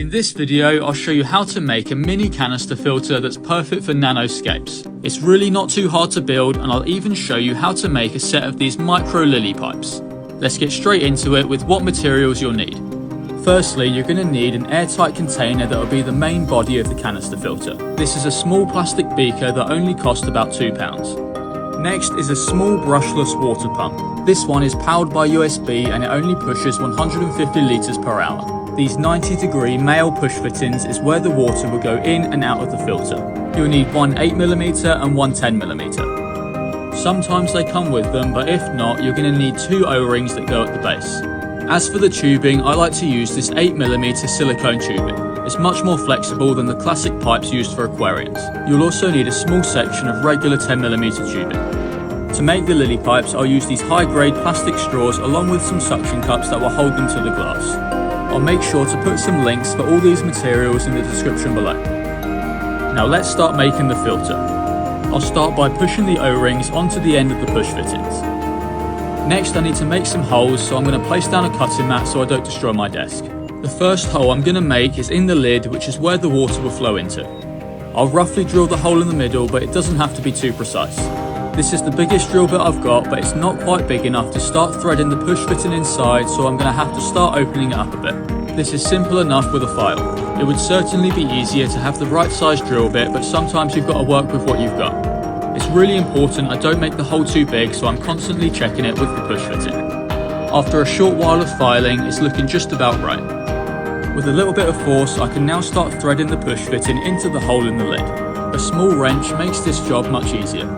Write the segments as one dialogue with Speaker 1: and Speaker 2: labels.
Speaker 1: In this video, I'll show you how to make a mini canister filter that's perfect for nanoscapes. It's really not too hard to build, and I'll even show you how to make a set of these micro lily pipes. Let's get straight into it with what materials you'll need. Firstly, you're going to need an airtight container that will be the main body of the canister filter. This is a small plastic beaker that only costs about £2. Next is a small brushless water pump. This one is powered by USB and it only pushes 150 litres per hour. These 90-degree male push fittings is where the water will go in and out of the filter. You'll need one 8mm and one 10mm. Sometimes they come with them, but if not, you're going to need two O-rings that go at the base. As for the tubing, I like to use this 8mm silicone tubing. It's much more flexible than the classic pipes used for aquariums. You'll also need a small section of regular 10mm tubing. To make the lily pipes, I'll use these high-grade plastic straws along with some suction cups that will hold them to the glass. I'll make sure to put some links for all these materials in the description below. Now let's start making the filter. I'll start by pushing the O-rings onto the end of the push fittings. Next I need to make some holes, so I'm going to place down a cutting mat so I don't destroy my desk. The first hole I'm going to make is in the lid, which is where the water will flow into. I'll roughly drill the hole in the middle, but it doesn't have to be too precise. This is the biggest drill bit I've got, but it's not quite big enough to start threading the push fitting inside, so I'm going to have to start opening it up a bit. This is simple enough with a file. It would certainly be easier to have the right size drill bit, but sometimes you've got to work with what you've got. It's really important I don't make the hole too big, so I'm constantly checking it with the push fitting. After a short while of filing, it's looking just about right. With a little bit of force, I can now start threading the push fitting into the hole in the lid. A small wrench makes this job much easier.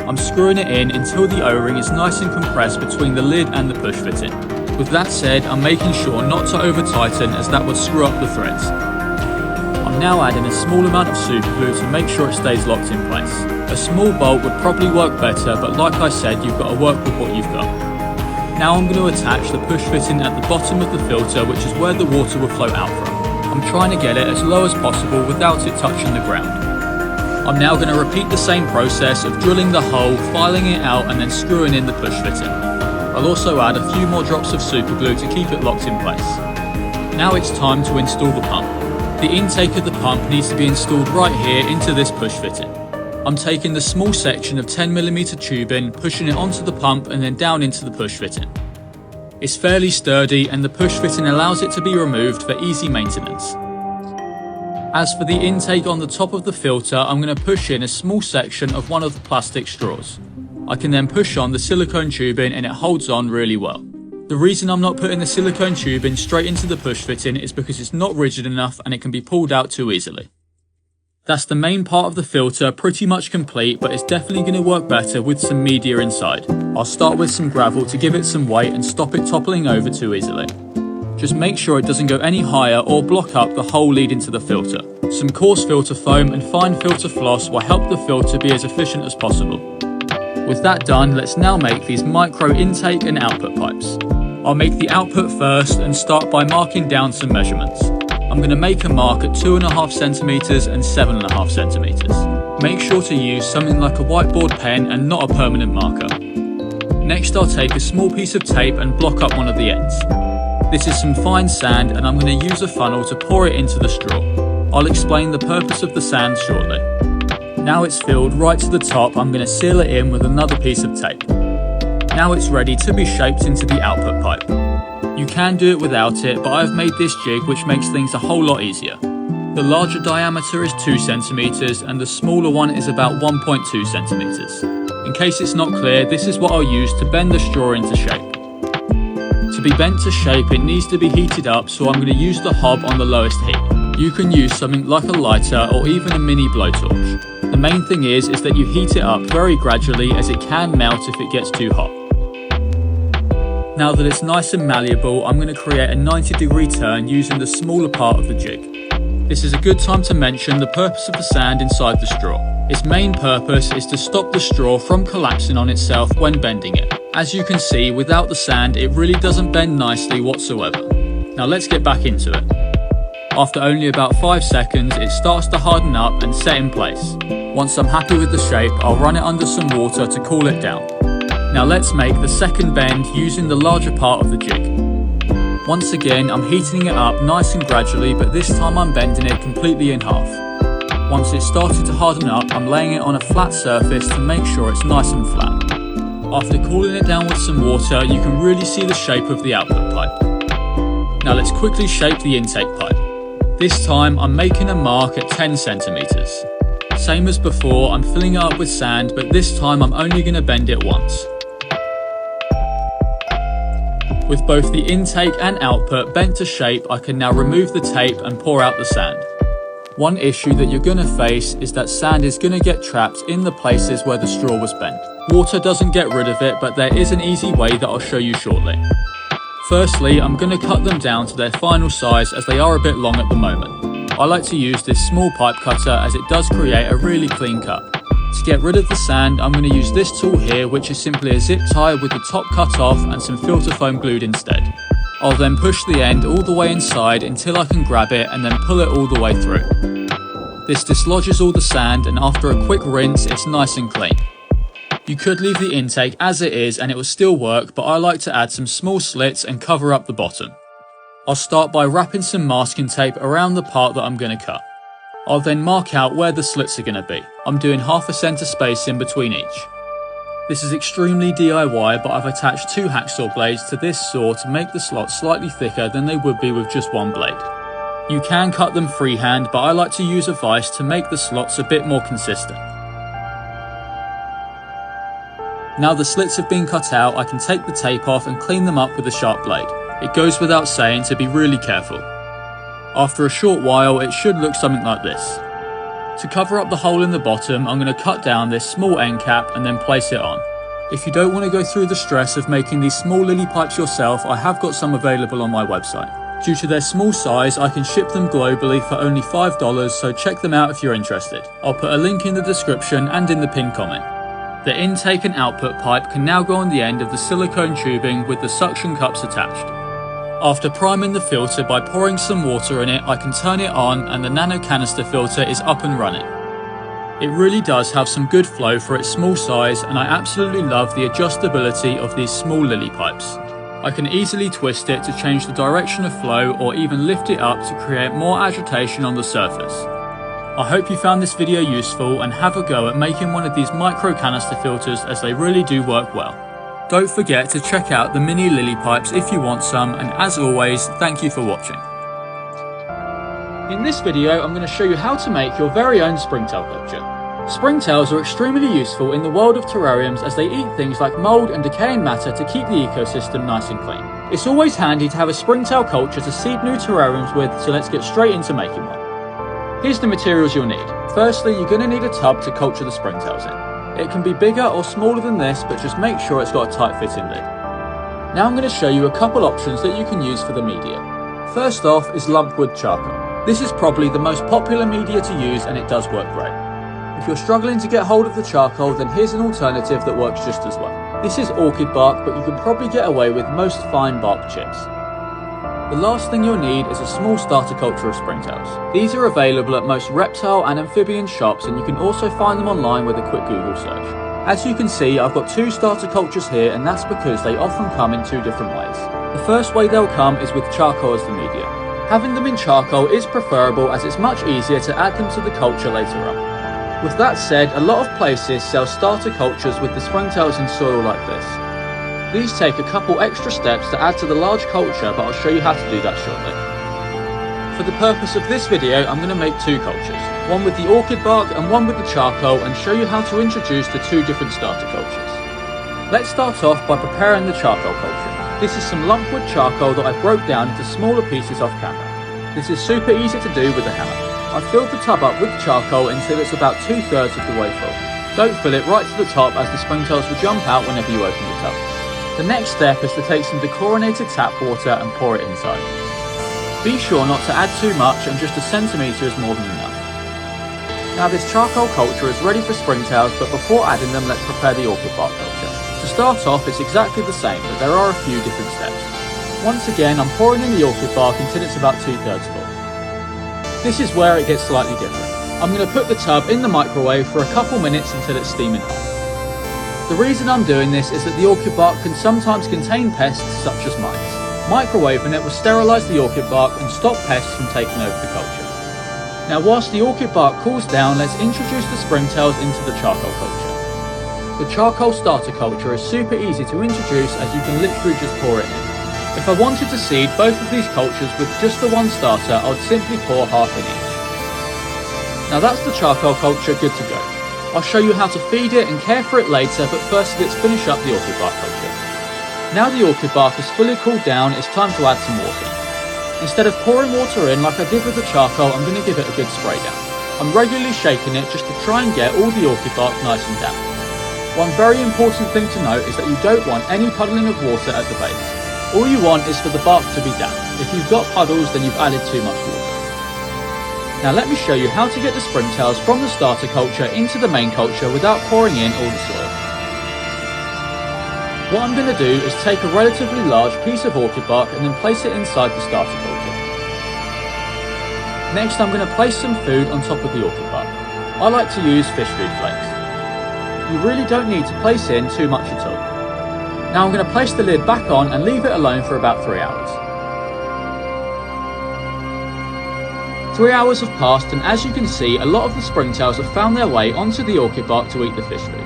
Speaker 1: I'm screwing it in until the O-ring is nice and compressed between the lid and the push fitting. With that said, I'm making sure not to over tighten, as that would screw up the threads. I'm now adding a small amount of super glue to make sure it stays locked in place. A small bolt would probably work better, but like I said, you've got to work with what you've got. Now I'm going to attach the push fitting at the bottom of the filter, which is where the water will flow out from. I'm trying to get it as low as possible without it touching the ground. I'm now going to repeat the same process of drilling the hole, filing it out and then screwing in the push fitting. I'll also add a few more drops of super glue to keep it locked in place. Now it's time to install the pump. The intake of the pump needs to be installed right here into this push fitting. I'm taking the small section of 10mm tubing, pushing it onto the pump and then down into the push fitting. It's fairly sturdy and the push fitting allows it to be removed for easy maintenance. As for the intake on the top of the filter, I'm going to push in a small section of one of the plastic straws. I can then push on the silicone tubing and it holds on really well. The reason I'm not putting the silicone tubing straight into the push fitting is because it's not rigid enough and it can be pulled out too easily. That's the main part of the filter pretty much complete, but it's definitely going to work better with some media inside. I'll start with some gravel to give it some weight and stop it toppling over too easily. Just make sure it doesn't go any higher or block up the hole leading to the filter. Some coarse filter foam and fine filter floss will help the filter be as efficient as possible. With that done, let's now make these micro intake and output pipes. I'll make the output first and start by marking down some measurements. I'm going to make a mark at 2.5cm and 7.5cm. Make sure to use something like a whiteboard pen and not a permanent marker. Next, I'll take a small piece of tape and block up one of the ends. This is some fine sand and I'm going to use a funnel to pour it into the straw. I'll explain the purpose of the sand shortly. Now it's filled right to the top, I'm going to seal it in with another piece of tape. Now it's ready to be shaped into the output pipe. You can do it without it, but I've made this jig which makes things a whole lot easier. The larger diameter is 2cm and the smaller one is about 1.2cm. In case it's not clear, this is what I'll use to bend the straw into shape. To be bent to shape, it needs to be heated up, so I'm going to use the hob on the lowest heat. You can use something like a lighter or even a mini blowtorch. The main thing is that you heat it up very gradually, as it can melt if it gets too hot. Now that it's nice and malleable, I'm going to create a 90-degree turn using the smaller part of the jig. This is a good time to mention the purpose of the sand inside the straw. Its main purpose is to stop the straw from collapsing on itself when bending it. As you can see, without the sand, it really doesn't bend nicely whatsoever. Now let's get back into it. After only about 5 seconds, it starts to harden up and set in place. Once I'm happy with the shape, I'll run it under some water to cool it down. Now let's make the second bend using the larger part of the jig. Once again, I'm heating it up nice and gradually, but this time I'm bending it completely in half. Once it's started to harden up, I'm laying it on a flat surface to make sure it's nice and flat. After cooling it down with some water, you can really see the shape of the output pipe. Now let's quickly shape the intake pipe. This time I'm making a mark at 10 centimeters. Same as before, I'm filling it up with sand, but this time I'm only going to bend it once. With both the intake and output bent to shape, I can now remove the tape and pour out the sand. One issue that you're going to face is that sand is going to get trapped in the places where the straw was bent. Water doesn't get rid of it, but there is an easy way that I'll show you shortly. Firstly, I'm going to cut them down to their final size as they are a bit long at the moment. I like to use this small pipe cutter as it does create a really clean cut. To get rid of the sand, I'm going to use this tool here, which is simply a zip tie with the top cut off and some filter foam glued instead. I'll then push the end all the way inside until I can grab it and then pull it all the way through. This dislodges all the sand, and after a quick rinse, it's nice and clean. You could leave the intake as it is and it will still work, but I like to add some small slits and cover up the bottom. I'll start by wrapping some masking tape around the part that I'm going to cut. I'll then mark out where the slits are going to be. I'm doing half a center space in between each. This is extremely DIY, but I've attached 2 hacksaw blades to this saw to make the slots slightly thicker than they would be with just one blade. You can cut them freehand, but I like to use a vise to make the slots a bit more consistent. Now the slits have been cut out, I can take the tape off and clean them up with a sharp blade. It goes without saying to be really careful. After a short while, it should look something like this. To cover up the hole in the bottom, I'm going to cut down this small end cap and then place it on. If you don't want to go through the stress of making these small lily pipes yourself, I have got some available on my website. Due to their small size, I can ship them globally for only $5, so check them out if you're interested. I'll put a link in the description and in the pinned comment. The intake and output pipe can now go on the end of the silicone tubing with the suction cups attached. After priming the filter by pouring some water in it, I can turn it on and the nano canister filter is up and running. It really does have some good flow for its small size, and I absolutely love the adjustability of these small lily pipes. I can easily twist it to change the direction of flow or even lift it up to create more agitation on the surface. I hope you found this video useful and have a go at making one of these micro canister filters, as they really do work well. Don't forget to check out the mini lily pipes if you want some, and as always, thank you for watching. In this video, I'm going to show you how to make your very own springtail culture. Springtails are extremely useful in the world of terrariums, as they eat things like mould and decaying matter to keep the ecosystem nice and clean. It's always handy to have a springtail culture to seed new terrariums with, so let's get straight into making one. Here's the materials you'll need. Firstly, you're going to need a tub to culture the springtails in. It can be bigger or smaller than this, but just make sure it's got a tight fitting lid. Now I'm going to show you a couple options that you can use for the media. First off is lumpwood charcoal. This is probably the most popular media to use, and it does work great. If you're struggling to get hold of the charcoal, then here's an alternative that works just as well. This is orchid bark, but you can probably get away with most fine bark chips. The last thing you'll need is a small starter culture of springtails. These are available at most reptile and amphibian shops, and you can also find them online with a quick Google search. As you can see, I've got 2 starter cultures here, and that's because they often come in 2 different ways. The first way they'll come is with charcoal as the media. Having them in charcoal is preferable, as it's much easier to add them to the culture later on. With that said, a lot of places sell starter cultures with the springtails in soil like this. These take a couple extra steps to add to the large culture, but I'll show you how to do that shortly. For the purpose of this video, I'm going to make 2 cultures, one with the orchid bark and one with the charcoal, and show you how to introduce the 2 different starter cultures. Let's start off by preparing the charcoal culture. This is some lumpwood charcoal that I broke down into smaller pieces off camera. This is super easy to do with a hammer. I've filled the tub up with charcoal until it's about 2/3 of the way full. Don't fill it right to the top, as the springtails will jump out whenever you open the tub. The next step is to take some dechlorinated tap water and pour it inside. Be sure not to add too much, and just 1 centimetre is more than enough. Now this charcoal culture is ready for springtails, but before adding them, let's prepare the orchid bark culture. To start off, it's exactly the same, but there are a few different steps. Once again, I'm pouring in the orchid bark until it's about 2/3 full. This is where it gets slightly different. I'm going to put the tub in the microwave for a couple minutes until it's steaming hot. The reason I'm doing this is that the orchid bark can sometimes contain pests such as mites. Microwaving it will sterilise the orchid bark and stop pests from taking over the culture. Now whilst the orchid bark cools down, let's introduce the springtails into the charcoal culture. The charcoal starter culture is super easy to introduce as you can literally just pour it in. If I wanted to seed both of these cultures with just the one starter, I would simply pour half in each. Now that's the charcoal culture good to go. I'll show you how to feed it and care for it later, but first let's finish up the orchid bark culture. Now the orchid bark is fully cooled down, it's time to add some water. Instead of pouring water in like I did with the charcoal, I'm going to give it a good spray down. I'm regularly shaking it just to try and get all the orchid bark nice and damp. One very important thing to note is that you don't want any puddling of water at the base. All you want is for the bark to be damp. If you've got puddles, then you've added too much water. Now let me show you how to get the springtails from the starter culture into the main culture without pouring in all the soil. What I'm going to do is take a relatively large piece of orchid bark and then place it inside the starter culture. Next I'm going to place some food on top of the orchid bark. I like to use fish food flakes. You really don't need to place in too much at all. Now I'm going to place the lid back on and leave it alone for about 3 hours. 3 hours have passed, and as you can see, a lot of the springtails have found their way onto the orchid bark to eat the fish food.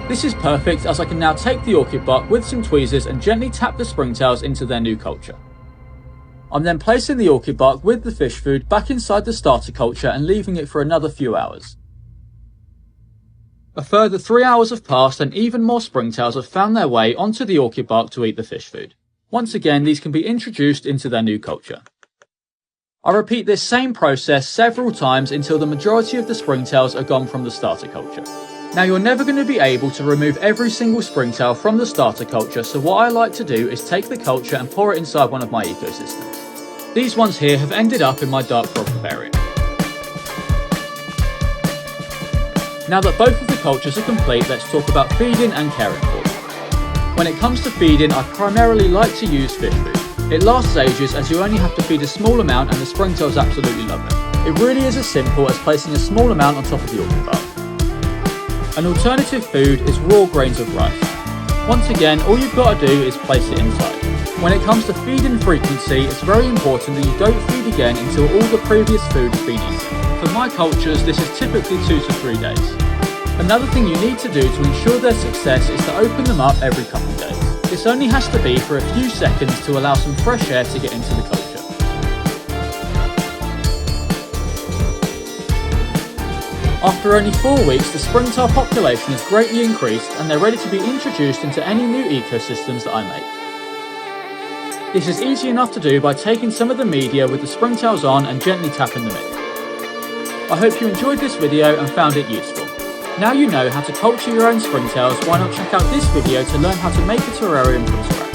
Speaker 1: This is perfect as I can now take the orchid bark with some tweezers and gently tap the springtails into their new culture. I'm then placing the orchid bark with the fish food back inside the starter culture and leaving it for another few hours. A further 3 hours have passed and even more springtails have found their way onto the orchid bark to eat the fish food. Once again, these can be introduced into their new culture. I repeat this same process several times until the majority of the springtails are gone from the starter culture. Now you're never going to be able to remove every single springtail from the starter culture, so what I like to do is take the culture and pour it inside one of my ecosystems. These ones here have ended up in my dark frog vivarium. Now that both of the cultures are complete, let's talk about feeding and caring for them. When it comes to feeding, I primarily like to use fish food. It lasts ages as you only have to feed a small amount and the springtails absolutely love it. It really is as simple as placing a small amount on top of the orchid bark. An alternative food is raw grains of rice. Once again, all you've got to do is place it inside. When it comes to feeding frequency, it's very important that you don't feed again until all the previous food has been eaten. For my cultures, this is typically 2 to 3 days. Another thing you need to do to ensure their success is to open them up every couple of days. This only has to be for a few seconds to allow some fresh air to get into the culture. After only 4 weeks, the springtail population has greatly increased and they're ready to be introduced into any new ecosystems that I make. This is easy enough to do by taking some of the media with the springtails on and gently tapping them in. I hope you enjoyed this video and found it useful. Now you know how to culture your own springtails, why not check out this video to learn how to make a terrarium from scratch.